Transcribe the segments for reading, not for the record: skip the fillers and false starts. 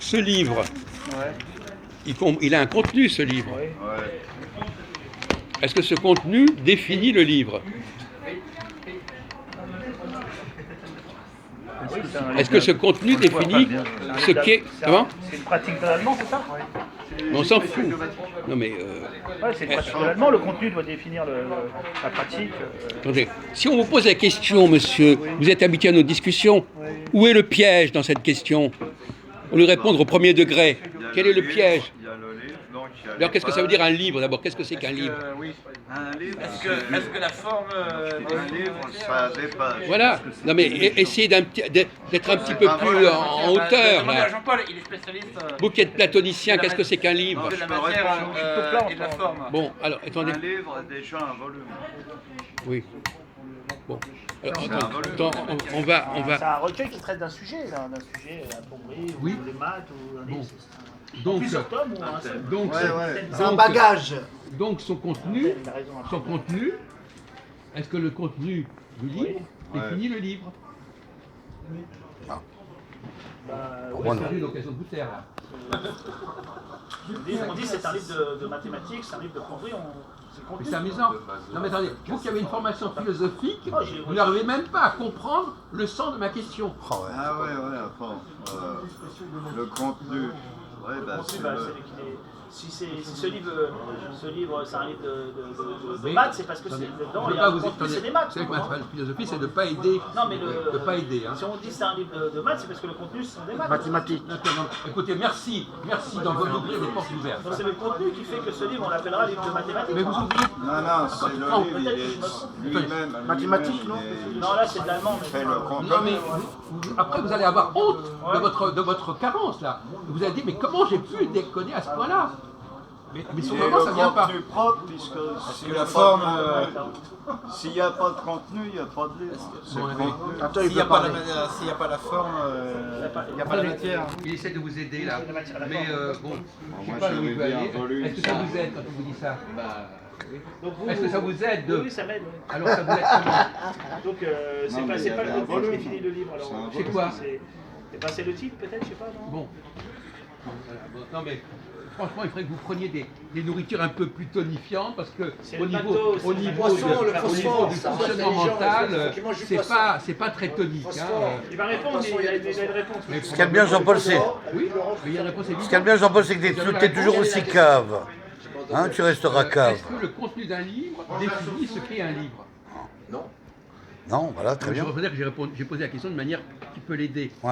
ce livre, Ouais. il a un contenu, ce livre. Oui. Ouais. Est-ce que ce contenu définit le livre? Oui, c'est un Est-ce que ce contenu définit ce qu'est... Comment? C'est une pratique de l'allemand, c'est ça? On s'en fout. Non mais... Ouais, c'est une pratique de l'allemand. Le contenu doit définir la pratique. Attendez, si on vous pose la question, monsieur, vous êtes habitué à nos discussions, où est le piège dans cette question? On lui répondre au premier degré. Quel est le piège? Il y a le livre, donc il y a Alors qu'est-ce que ça veut dire un livre d'abord? Qu'est-ce que c'est qu'un livre? Oui. un livre? Est-ce que la forme. Un livre, ça dépasse. Voilà. Non mais essayez d'être un petit peu plus en hauteur. Demandez Là. à Jean-Paul, il est spécialiste Bouquet de platonicien, qu'est-ce que c'est qu'un livre? de la je peux matière répondre. et de la forme. Bon, alors attendez. Un livre est déjà un volume. Oui. Bon. Alors, C'est un attends, on va. C'est un recueil qui traite d'un sujet, d'un sujet appauvri, Oui. ou les maths, ou un livre. Donc, Plusieurs tomes ou un seul. donc, C'est un bagage. donc son contenu, Il a raison. est-ce que le contenu du livre Oui. définit le livre? Bah, On a eu l'occasion de vous taire là. on dit que c'est un livre de mathématiques, c'est un livre de contenu. C'est Mais contenu. c'est amusant. Non mais attendez, vous qui avez une formation philosophique, Oh, j'ai- vous n'arrivez même pas à comprendre le sens de ma question. Ah ouais, enfin, le contenu. Ouais, bah, Contenu, c'est bah, le... c'est qu'il est- Si ce livre c'est un livre de Mais- maths, c'est parce que attendez, c'est dedans, je il veux y a pas un vous contenu, attendez, c'est des maths. vous savez que ma philosophie, c'est de ne pas aider. Non, mais De pas aider. Hein. si on dit que c'est un livre de maths, c'est parce que le contenu, ce sont des maths. Mathématiques. D'accord, écoutez, merci d'ouvrir des portes ouvertes. Donc c'est le contenu qui fait que ce livre, on l'appellera livre de mathématiques. Mais vous oubliez, Non, c'est le Oh, livre, il est lui-même. Mathématiques, non? Non, là, c'est de l'allemand. mais- Fait le contenu. non mais après vous allez avoir honte de votre carence là. Vous allez dire mais comment j'ai pu déconner à ce point-là? Mais sur Et le moment ça le vient pas. contenu propre, puisque s'il que n'y la a, forme, s'il y a pas de contenu, il n'y a pas de livre. C'est Bon, le allez. contenu. Attends, il S'il n'y a, veut pas parler. s'il y a pas la forme, il n'y a pas la matière. Il essaie de vous aider là. Mais bon, je moi, sais pas où j'avais il veut dit un aller. volume, Est-ce que ça vous aide quand on vous dit ça? Donc vous- Est-ce que ça vous aide de... Oui, ça m'aide. Alors ça vous aide comment? Donc c'est Non, pas, mais c'est il y pas avait le un contenu qui volume. définit le livre. Alors, C'est un C'est quoi? c'est le titre peut-être, je sais pas. Non. Bon. Voilà, bon. Non mais franchement il faudrait que vous preniez des nourritures un peu plus tonifiantes parce que C'est au le niveau, bateau, au c'est niveau, le poisson, de- le au phosphore, niveau du ça rend fonctionnement intelligent, mental, il faut qu'il mange du poisson. c'est pas très tonique. Hein. Phosphore. Il va répondre, mais il a une réponse. Mais Ce qu'il y a de bien, Jean-Paul, c'est. oui, mais il y a une réponse Ce qu'il y a de évidente. bien, Jean-Paul, c'est que t'es toujours aussi cave. Hein, tu resteras cave. Est-ce que le contenu d'un livre définit ce qu'est un livre? Non, voilà, très Je bien. voudrais dire que j'ai posé la question de manière qui peut l'aider. Ouais.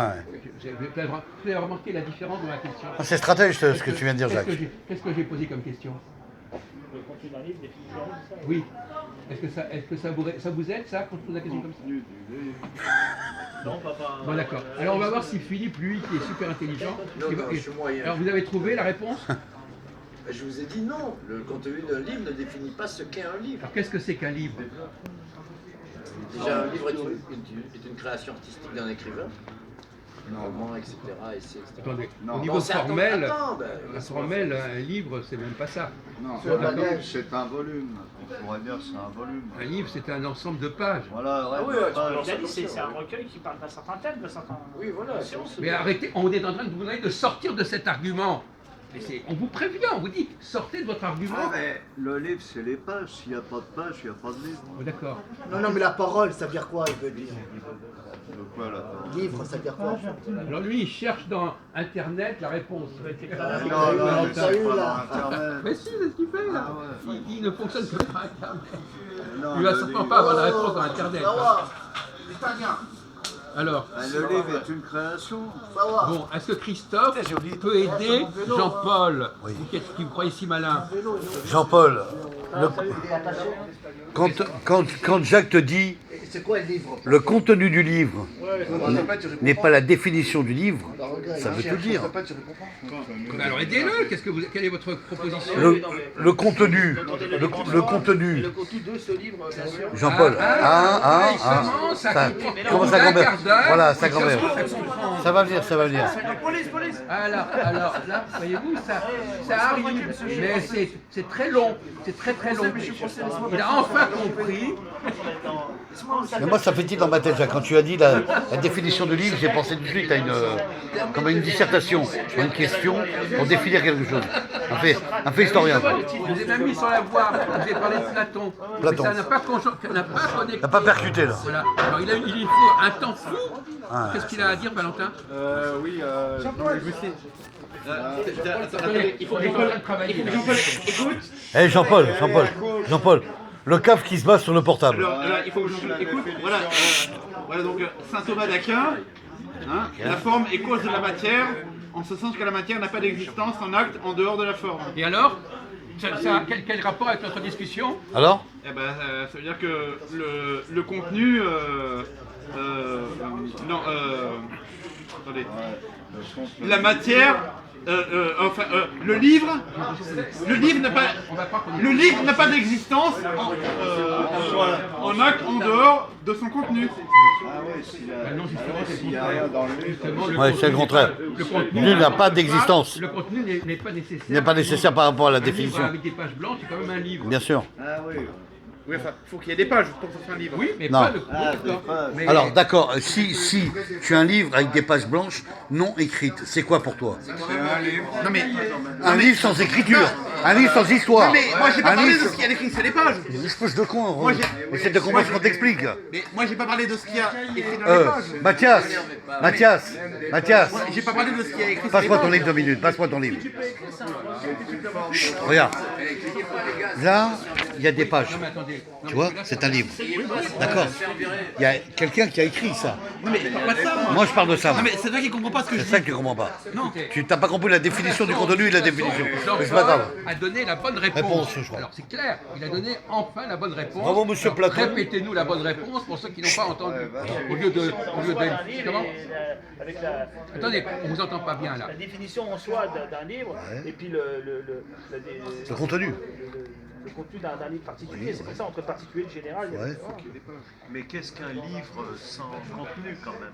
Vous avez remarqué la différence de ma question? Ah, c'est stratège ce que tu viens de dire, Jacques. Qu'est-ce que j'ai posé comme question? Le contenu d'un livre définit le livre, ça. Oui. Est-ce que ça vous aide, ça, quand je pose la question comme ça? Non, pas. Bon, d'accord. Alors, on va voir si Philippe, lui, qui est super intelligent... Non, il va- non, je suis moyen. Alors, vous avez trouvé la réponse? Je vous ai dit non, le contenu d'un livre ne définit pas ce qu'est un livre. Alors, qu'est-ce que c'est qu'un livre? Déjà, un livre est une création artistique d'un écrivain, un roman, etc. essai, etc. Attendez, Non. au niveau Bon, c'est- formel, attends, ben, formel, un livre, c'est même pas ça. Non, C'est un un livre, bagage. c'est un volume. On pourrait dire que c'est un volume. Un livre, c'est un ensemble de pages. Voilà, ouais, Ah oui, mais ouais, pas- Alors, il a dit, c'est un recueil qui parle d'un certain thème, d'un certain. Oui, voilà. Mais arrêtez, on est en train de vous demander de sortir de cet argument. Mais on vous prévient, on vous dit, sortez de votre argument. Ah, mais le livre, c'est les pages. S'il n'y a pas de pages, il n'y a pas de livre. Oh, d'accord. Non, mais la parole, ça veut dire quoi, il veut dire? De quoi la parole? Livre, ça veut dire quoi? Alors lui, il cherche dans Internet la réponse. Non, non, non, mais mais ça c'est y est, pas là. dans Internet. Mais si, c'est ce qu'il fait là. Ah ouais. Il ne fonctionne que par Internet. Non, Il va le certainement livre- pas avoir la réponse dans Internet. hein. Alors, Le livre est une création. bon, est-ce que Christophe peut aider Jean-Paul, Oui. qui vous croyez si malin? Jean-Paul, quand Jacques te dit C'est quoi le livre? le contenu du livre n'est pas la définition du livre, ça veut tout dire. Mais alors aidez-le, quelle est votre proposition? Le contenu, le contenu. Le contenu de ce livre, bien sûr. Jean-Paul, il commence à ça comprendre. commence Au bout à d'un grand-mère. quart d'heure, Voilà, ça il grand-mère. commence à comprendre. Ça va venir, ça va venir. Alors là, voyez-vous, ça arrive, mais c'est très long, c'est très très long. Il a enfin compris. Mais moi, ça fait tilt dans ma tête, Jacques. Quand tu as dit la définition du livre, j'ai pensé tout de suite à une. comme une dissertation, une question pour définir quelque chose. Un fait historien. Vous avez même mis sur la voie, vous avez parlé de Platon. Platon. Mais ça n'a pas connecté. T'as pas percuté là. Voilà. Alors il faut un temps fou. Qu'est-ce qu'il a à dire, Valentin? Oui, je sais. Il faut travailler. Jean-Paul, le caf qui se base sur le portable. Alors, il faut que je écoute. Voilà donc saint Thomas d'Aquin. La forme est cause de la matière, en ce sens que la matière n'a pas d'existence en acte en dehors de la forme. Et alors quel rapport avec notre discussion? Alors? Eh ben, ça veut dire que le contenu. Attendez. La matière. Le livre n'a pas d'existence en acte en dehors de son contenu. Non, justement, Ouais, c'est le contraire. Le contenu Lui n'a pas d'existence. Le contenu n'est pas nécessaire. Il n'est pas nécessaire par rapport à la Un livre définition. avec des pages blanches, c'est quand même un livre. Bien sûr. Oui, enfin, il faut qu'il y ait des pages pour que ce soit un livre. Oui, mais Non. pas le d'accord. Mais- Alors d'accord, si tu as un livre avec des pages blanches non écrites, c'est quoi pour toi? Non mais, Un livre sans écriture, un livre sans histoire. non, mais moi j'ai pas Un parlé livre- de ce qu'il y a écrit sur les pages. Espèce de con, Moi, essaie de comprendre ce qu'on t'explique. Mais moi j'ai pas parlé de ce qu'il y a écrit dans les pages. Mathias, Moi, j'ai pas parlé de ce qu'il y a écrit sur les passe-moi ton pages. livre 2 minutes, passe-moi ton livre. Chut, regarde, là, il y a des pages, Non, mais attendez. Non, tu vois, c'est un livre. D'accord. Il y a quelqu'un qui a écrit ça. Non mais je parle pas de ça moi. Moi, je parle de ça. Non mais c'est toi qui comprends pas ce que je C'est dis. ça que tu comprends pas. Non. Tu n'as pas compris la définition du contenu et la définition. Mais c'est pas Jean-Paul grave. a donné la bonne réponse. Réponse, je crois. Alors c'est clair, il a donné enfin la bonne réponse. Bravo, monsieur Alors, Platon. Répétez-nous la bonne réponse pour ceux qui n'ont pas entendu. Au lieu de comment? Avec la, Attendez, on vous entend pas bien là. la définition en soi d'un livre et puis Le contenu. le contenu d'un livre particulier. C'est pour ça, entre le particulier et le général. il y a- Ouais. Mais qu'est-ce qu'un livre sans contenu quand même?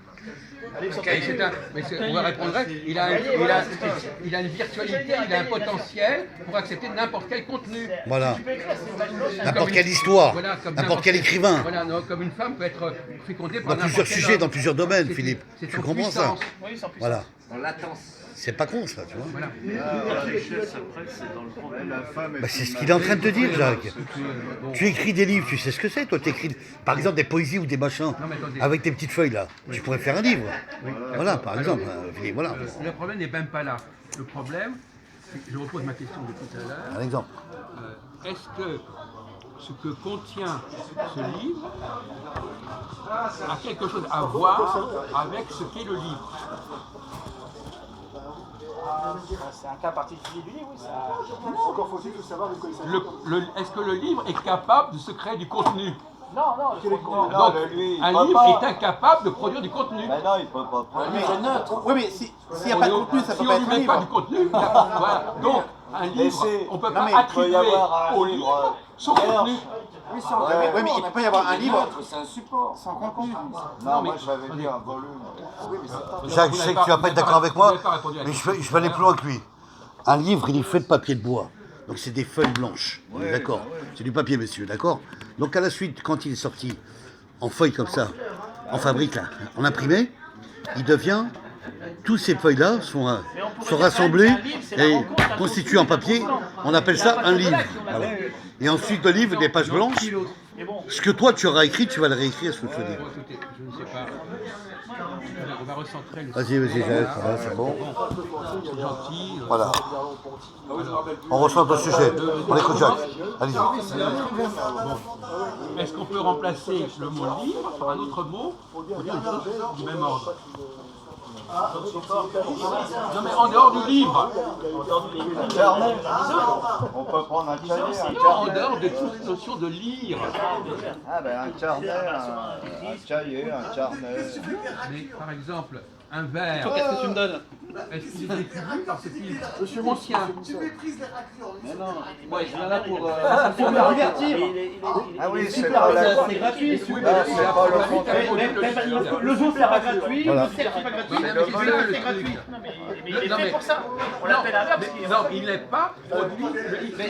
Un livre sans Et c'est un- mais on va répondre, il a une virtualité, il a un potentiel pour accepter n'importe quel contenu. Voilà. contenu. N'importe quelle histoire, Voilà, comme n'importe quel écrivain. Voilà, non, comme une femme peut être fécondée par Dans n'importe plusieurs quel sujets, homme. dans plusieurs domaines, C'est- Philippe. c'est Tu une comprends ça? puissance. Oui, sans puissance. Voilà. En latence. C'est pas con ça, tu vois. Voilà. La richesse après c'est dans le contenu. La femme est Bah, c'est une ce qu'il est en train de te dire, matière. Jacques. Tu écris des livres, tu sais ce que c'est, toi, tu écris par exemple des poésies ou des machins, mais attendez. avec tes petites feuilles là. Tu pourrais faire un livre. Voilà, par exemple. Philippe, voilà. Le problème n'est même pas là. Le problème, c'est que je repose ma question de tout à l'heure. Un exemple. Est-ce que ce que contient ce livre a quelque chose à voir avec ce qu'est le livre? C'est un cas particulier du livre, oui. Encore faut-il tout savoir de quoi il s'agit. Est-ce que le livre est capable de se créer du contenu? Non, non, Donc, un livre est incapable de produire du contenu. Ben non, il peut pas prendre. Oui mais s'il n'y a pas de contenu, ça Si peut on pas ne être lui un met pas du livre. contenu, voilà. Donc, un livre, on ne peut pas attribuer au livre son contenu. Oui mais il peut pas y avoir un livre sans contenu. Non, mais- moi j'avais dit un volume. Jacques, je sais que tu vas pas être d'accord avec moi, Vous n'avez pas répondu à la mais question. je vais aller plus loin que lui. Un livre, il est fait de papier de bois. Donc c'est des feuilles blanches. On est d'accord. C'est du papier, messieurs, d'accord. Donc à la suite, quand il est sorti en feuilles comme ça, en fabrique là, en imprimé, il devient. Tous ces feuilles-là sont rassemblées et constituées en papier. On appelle ça un livre. Voilà. Et ensuite, le livre, des pages blanches. Ce que toi tu auras écrit, tu vas le réécrire sous ce livre. Bon, écoutez, je ne sais pas. On va recentrer le Vas-y, j'arrête, ça va, c'est bon. C'est gentil. Voilà. On reçoit le sujet. On écoute Jacques. Allez-y. Est-ce qu'on peut remplacer le mot livre par un autre mot pour dire une chose du même ordre? Non mais en dehors du livre, On peut prendre un cahier, un non, en carnet. dehors de toute notion de lire. Ah ben un carnet, un cahier, un carnet. Mais par exemple, un verre. Qu'est-ce que tu me donnes? Est-ce qu'il est défini parce qu'il Monsieur contient Ouais, je viens là pour me divertir. Ah oui, c'est pas la... c'est gratuit. Oui, Ah, mais c'est pas le contenu. Le jour c'est pas gratuit. Voilà. Le cercle c'est pas gratuit. Mais le c'est vol, ça, c'est le truc. Mais il est fait pour ça. On l'appelle à l'heure. Non, il n'est pas produit.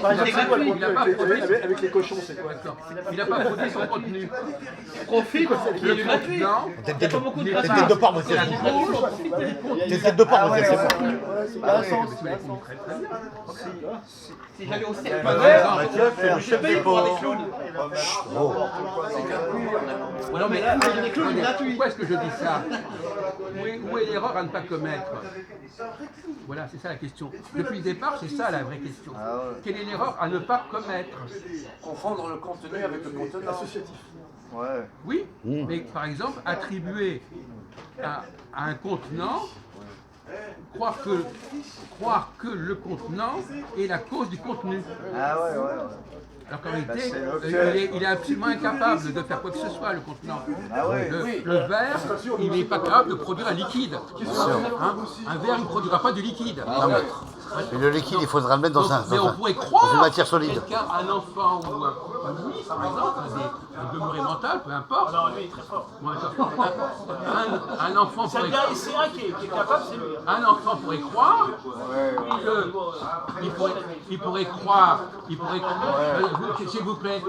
Par exemple, Il n'a pas produit. avec les cochons, c'est quoi? Il n'a pas produit son contenu. Profit, quoi. C'est Le gratuit. Non. T'es tête beaucoup de de gratuit. de porc, monsieur. T'es tête de porc, Ah ouais, monsieur. ouais. pas un sens. Si j'allais au cercle, Mathieu, c'est le chef des pauvres. Non, mais pourquoi est-ce que je dis ça? Où est l'erreur à ne pas commettre? Voilà, c'est ça la question. Depuis le départ, c'est ça la vraie question. Quelle est l'erreur à ne pas commettre? confondre le contenu avec le contenant. Ouais. Oui, mais par exemple, attribuer à un contenant, croire que le contenant est la cause du contenu. Ah ouais, ouais. Alors qu'en réalité, c'est il est absolument incapable de faire quoi que ce soit, le contenant. Ah ouais. Le verre, il n'est pas capable de produire un liquide. Hein? Un verre, il ne produira pas du liquide. Mais le liquide, il faudra le mettre dans Mais on pourrait croire une matière solide. quelqu'un, un enfant ou un ministre, par exemple, un demeuré mental, peu importe. Non, lui, il est très fort. Un enfant C'est le pourrait gars lycéen qui est capable, c'est lui. un enfant pourrait croire que il pourrait croire, s'il vous plaît,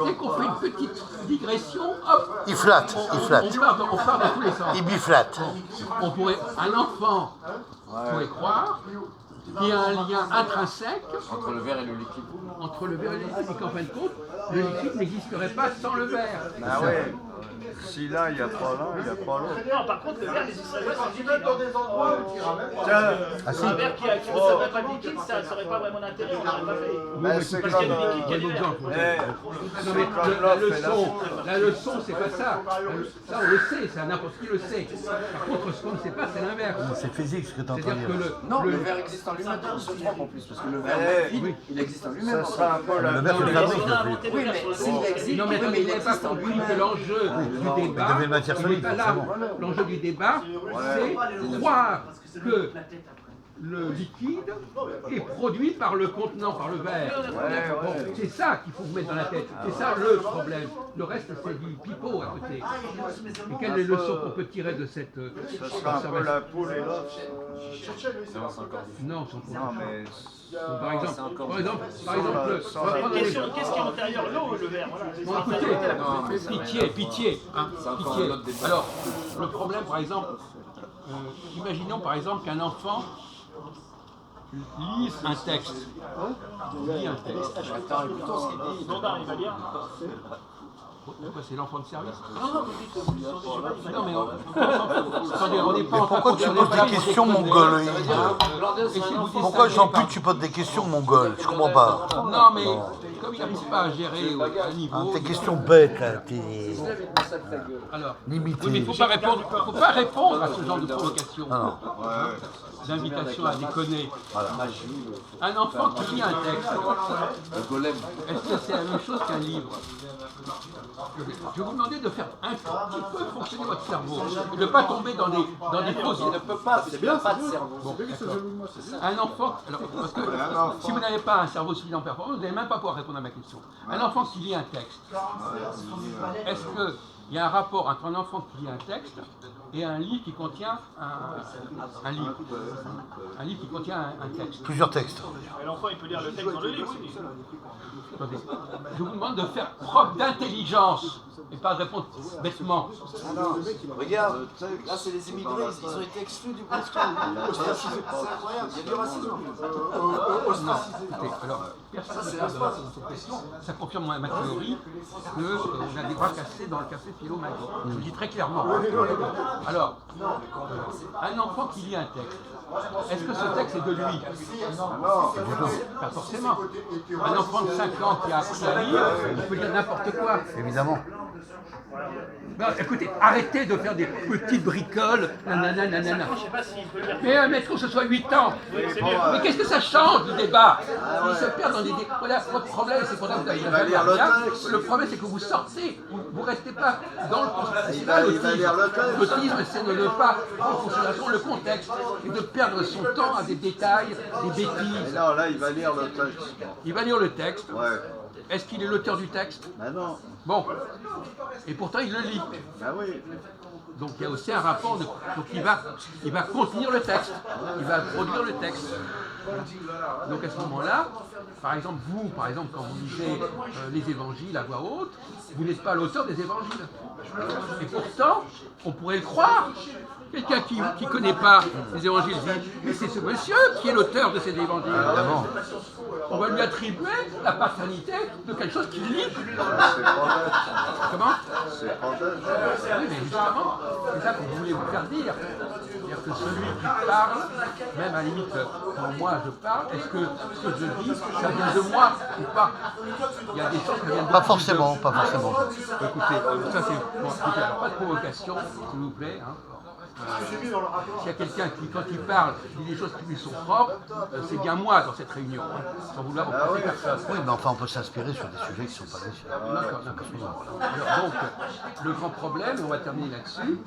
dès qu'on fait une petite digression, hop, Il flatte, il flatte. on part dans tous les sens. Il biflatte. Un enfant pourrait croire qu'il y a un lien intrinsèque Entre le verre et le liquide. entre le verre et le liquide, et qu'en fin de compte, le liquide n'existerait pas sans le verre. Ah ouais. Si là, il n'y a pas l'un, il n'y a pas l'autre. Non, par contre, le verre n'existerait pas sans liquide. Tiens, Un verre qui ne serait pas de liquide, ça n'aurait pas vraiment d'intérêt, on n'aurait pas fait. ben, c'est Parce qu'il y a comme... du liquide, il y a du verre. Non, mais la leçon, c'est pas ça. Ça, on le sait, c'est n'importe qui le sait. Par contre, ce qu'on ne sait pas, c'est l'inverse. C'est physique ce que tu es en train de C'est-à-dire dire. que Non, le verre existe en lui-même, on se trompe en plus, parce que le verre vide, il existe en lui-même. Ça sera un peu la... Le verre, On c'est a fabrique. inventé le Oui, verre mais sur le s'il dos. existe, Non, mais oui, attendez, il n'est pas existe en compris lui-même. que l'enjeu du débat, devait matière il solide, n'est pas là. forcément. L'enjeu du débat, c'est croire que le liquide est produit par le contenant, par le verre. Bon, c'est ça qu'il faut vous mettre dans la tête. C'est ça le problème. Le reste, c'est du pipeau à côté. Et quelle est la leçon qu'on peut tirer de cette Ça sera un peu la poule et l'œuf. Non, sans problème. Non, mais... Par exemple, Qu'est-ce qui est antérieur, l'eau ou le verre? Voilà. bon, écoutez, pitié. Hein, pitié. Alors, le problème, par exemple, imaginons par exemple qu'un enfant lise un texte. Lit un texte. Standard, il va lire. Pourquoi c'est l'enfant de service? Non, mais attendez, on n'est pas en train Pourquoi de tu poses des questions mongoles? Pourquoi Jean-Puc tu poses des questions mongoles? Je comprends pas. Non, mais comme il n'arrive pas à gérer un niveau. Tes questions bêtes, là, t'es Alors, limité. oui, mais il ne faut pas répondre à ce genre de provocation. Non. D'invitation à déconner. Un enfant qui lit un texte, est-ce que c'est la même chose qu'un livre? Je vais vous demander de faire un petit peu fonctionner votre cerveau, et de ne pas tomber dans des fausses idées. Il ne peut pas, parce qu'il n'a pas de cerveau. Bon, un enfant, alors, parce que si vous n'avez pas un cerveau suffisamment performant, vous n'allez même pas pouvoir répondre à ma question. Un enfant qui lit un texte, est-ce qu'il y a un rapport entre un enfant qui lit un texte et un livre qui contient un livre? Un livre qui contient un texte. Plusieurs textes. L'enfant, il peut lire le texte dans le livre aussi. Attendez, je vous demande de faire preuve d'intelligence et pas de répondre bêtement. Regarde, là c'est les immigrés, ils ont été exclus du groupe. C'est incroyable, il y a du racisme. Non, écoutez, alors, personne ne parle de racisme sur cette question. Ça confirme ma théorie qu'on a des bras cassés dans le café Philo-Magie. Je vous le dis très clairement. Alors, un enfant qui lit un texte, est-ce que ce texte est de lui? Pas forcément. Un enfant de 5 ans qui a appris à lire, il peut lire n'importe quoi. Évidemment. Non, écoutez, arrêtez de faire des petites bricoles, nanana, nanana. Mais maître, que ce soit 8 ans. Mais qu'est-ce que ça change du débat? Ils se perdent dans des débats. Voilà, votre problème, c'est pour ça que vous avez le problème, c'est que vous sortez, vous ne restez pas dans le contexte. L'autisme, c'est de ne pas prendre en considération le contexte et de perdre son temps à des détails, des bêtises. Non, là, il va lire le texte. Il va lire le texte. Ouais. Est-ce qu'il est l'auteur du texte? Ben non. Bon. Et pourtant, il le lit. Ben oui. Donc il y a aussi un rapport, donc il va contenir le texte, il va produire le texte. Donc à ce moment-là, par exemple, quand vous lisez les évangiles à voix haute, vous n'êtes pas l'auteur des évangiles. Et pourtant, on pourrait le croire. Quelqu'un qui ne connaît pas les évangiles dit, mais c'est ce monsieur qui est l'auteur de ces évangiles. On va lui attribuer la paternité de quelque chose qu'il lit. C'est pas bête. Comment? C'est pas bête. Oui, mais justement, c'est ça qu'on voulait vous faire dire. C'est-à-dire que celui qui parle, même à la limite, quand moi je parle, est-ce que ce que je dis, ça vient de moi ou pas? Il y a des choses qui viennent de Pas forcément, pas forcément. Écoutez, ça c'est... Bon, écoutez, alors pas de provocation, s'il vous plaît. Hein. S'il y a quelqu'un qui, quand il parle, dit des choses qui lui sont propres, c'est bien moi dans cette réunion, hein, sans vouloir opposer personne. Oui, mais enfin, on peut s'inspirer sur des sujets qui ne sont pas les siens. D'accord. Alors donc, le grand problème, et on va terminer là-dessus,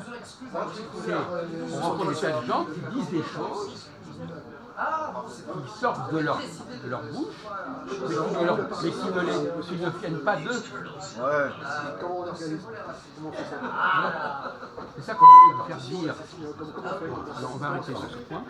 c'est qu'on rencontre des tas de gens qui disent des choses qui sortent de leur bouche, mais qui ne viennent pas d'eux. Ouais. Comment on organise? Comment on fait ça? C'est ça qu'on voulait vous faire dire. Alors on va arrêter sur ce point.